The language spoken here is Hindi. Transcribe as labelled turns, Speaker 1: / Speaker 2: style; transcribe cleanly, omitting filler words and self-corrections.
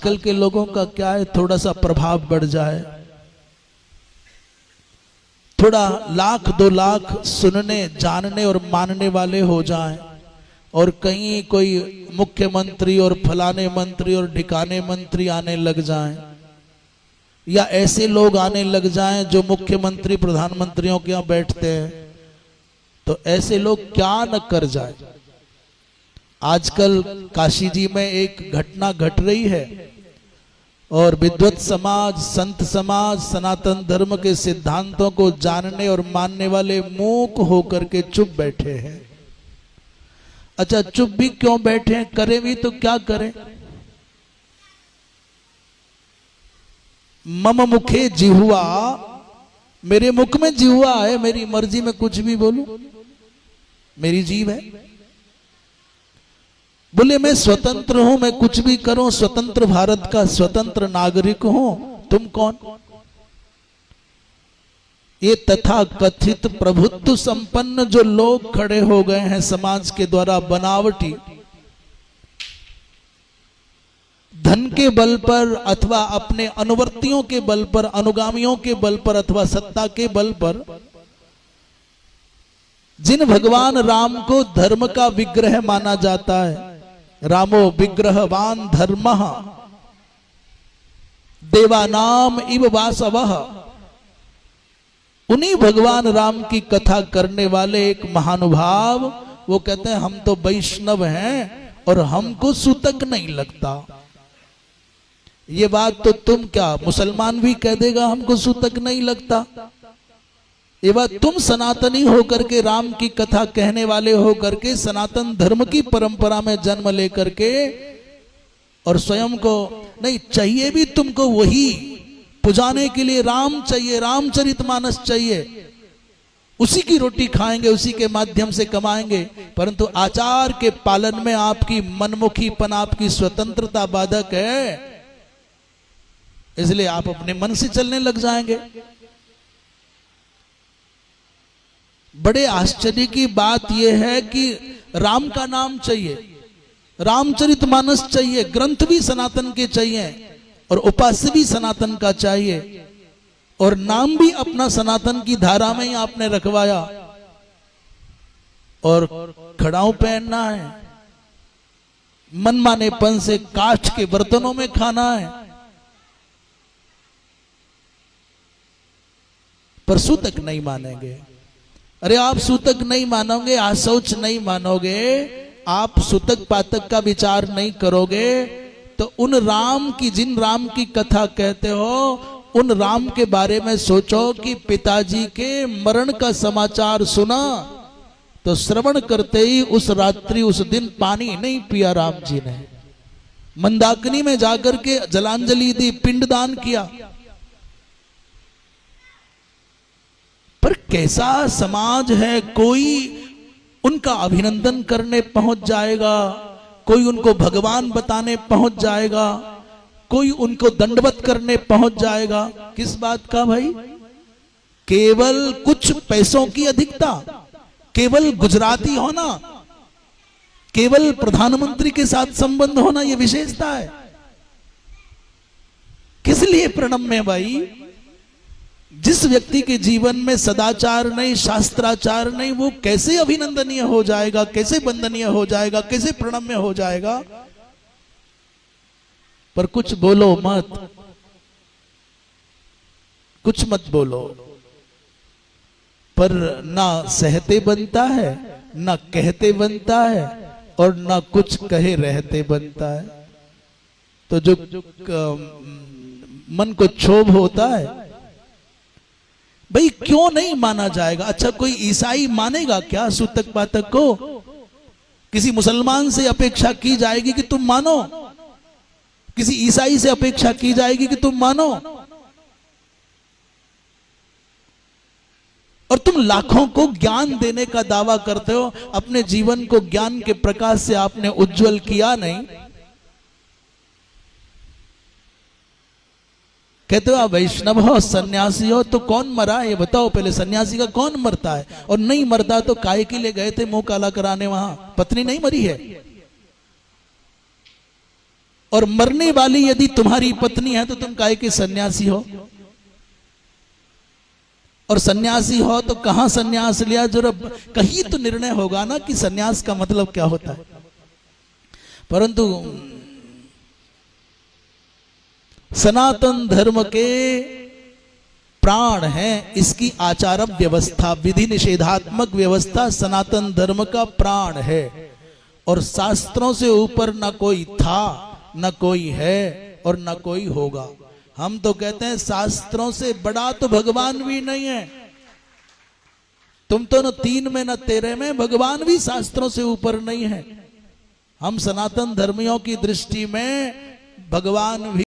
Speaker 1: आजकल के लोगों का क्या है, थोड़ा सा प्रभाव बढ़ जाए, थोड़ा 1,00,000 2,00,000 सुनने जानने और मानने वाले हो जाएं, और कहीं कोई मुख्यमंत्री और फलाने मंत्री और ढिकाने मंत्री आने लग जाएं, या ऐसे लोग आने लग जाएं जो मुख्यमंत्री प्रधानमंत्रियों के यहां बैठते हैं, तो ऐसे लोग क्या न कर जाए। आजकल काशी जी में एक घटना घट रही है, और विद्वत समाज, संत समाज, सनातन धर्म के सिद्धांतों को जानने और मानने वाले मूक होकर के चुप बैठे हैं। अच्छा, चुप भी क्यों बैठे हैं, करें भी तो क्या करें। मम मुखे जिह्वा, मेरे मुख में जिह्वा है, मेरी मर्जी में कुछ भी बोलूं, मेरी जीभ है। बोले मैं स्वतंत्र हूं, मैं कुछ भी करूं, स्वतंत्र भारत का स्वतंत्र नागरिक हूं, तुम कौन। ये तथा कथित प्रभुत्व संपन्न जो लोग खड़े हो गए हैं समाज के द्वारा, बनावटी, धन के बल पर अथवा अपने अनुवर्तियों के बल पर, अनुगामियों के बल पर अथवा सत्ता के बल पर, जिन भगवान राम को धर्म का विग्रह माना जाता है, रामो विग्रहवान धर्मः देवानाम इव वासवः, उन्हीं भगवान राम की कथा करने वाले एक महानुभाव, वो कहते हैं हम तो वैष्णव हैं और हमको सूतक नहीं लगता। ये बात तो तुम क्या, मुसलमान भी कह देगा हमको सूतक नहीं लगता। ये बात तुम सनातनी होकर के, राम की कथा कहने वाले होकर के, सनातन धर्म की परंपरा में जन्म लेकर के, और स्वयं को नहीं चाहिए भी तुमको वही पुजाने के लिए, राम चाहिए, रामचरितमानस चाहिए, उसी की रोटी खाएंगे, उसी के माध्यम से कमाएंगे, परंतु आचार के पालन में आपकी मनमुखीपन, आपकी स्वतंत्रता बाधक है, इसलिए आप अपने मन से चलने लग जाएंगे। बड़े आश्चर्य की बात यह है कि राम का नाम चाहिए, रामचरितमानस चाहिए, ग्रंथ भी सनातन के चाहिए, और उपास्य भी सनातन का चाहिए, और नाम भी अपना सनातन की धारा में ही आपने रखवाया, और खड़ाऊ पहनना है, मनमानेपन से काष्ठ के बर्तनों में खाना है, पर सूतक नहीं मानेंगे। अरे आप सूतक नहीं मानोगे, आशौच नहीं मानोगे, आप सूतक पातक का विचार नहीं करोगे, तो उन राम की, जिन राम की कथा कहते हो, उन राम के बारे में सोचो कि पिताजी के मरण का समाचार सुना तो श्रवण करते ही उस रात्रि, उस दिन पानी नहीं पिया राम जी ने, मंदाकिनी में जाकर के जलांजलि दी, पिंडदान किया। पर कैसा समाज है, कोई उनका अभिनंदन करने पहुंच जाएगा, कोई उनको भगवान बताने पहुंच जाएगा, कोई उनको दंडवत करने पहुंच जाएगा। किस बात का भाई? केवल कुछ पैसों की अधिकता, केवल गुजराती होना, केवल प्रधानमंत्री के साथ संबंध होना, यह विशेषता है। किस लिए प्रणम्य भाई? जिस व्यक्ति के जीवन में सदाचार नहीं, शास्त्राचार नहीं, वो कैसे अभिनंदनीय हो जाएगा, कैसे वंदनीय हो जाएगा, कैसे प्रणम्य हो जाएगा? पर कुछ बोलो मत, कुछ मत बोलो, पर ना सहते बनता है, ना कहते बनता है, और ना कुछ कहे रहते बनता है। तो जो मन को क्षोभ होता है, भाई क्यों नहीं माना जाएगा? अच्छा, कोई ईसाई मानेगा क्या सूतक पातक को? किसी मुसलमान से अपेक्षा की जाएगी कि तुम मानो? किसी ईसाई से अपेक्षा की जाएगी कि तुम मानो? और तुम लाखों को ज्ञान देने का दावा करते हो, अपने जीवन को ज्ञान के प्रकाश से आपने उज्जवल किया नहीं। कहते हो आप वैष्णव हो, सन्यासी हो, तो कौन मरा है ये बताओ पहले? सन्यासी का कौन मरता है? और नहीं मरता तो काहे के लिए गए थे मुंह काला कराने? वहां पत्नी नहीं मरी है, और मरने वाली यदि तुम्हारी पत्नी है तो तुम काहे के सन्यासी हो? और सन्यासी हो तो कहां सन्यास लिया? जो कहीं तो निर्णय होगा ना कि सन्यास का मतलब क्या होता है। परंतु सनातन धर्म के प्राण है इसकी आचार व्यवस्था, विधि निषेधात्मक व्यवस्था सनातन धर्म का प्राण है। और शास्त्रों से ऊपर न कोई था, न कोई है और न कोई होगा। हम तो कहते हैं शास्त्रों से बड़ा तो भगवान भी नहीं है। तुम तो न 3 में न 13 में, भगवान भी शास्त्रों से ऊपर नहीं है। हम सनातन धर्मियों की दृष्टि में भगवान भी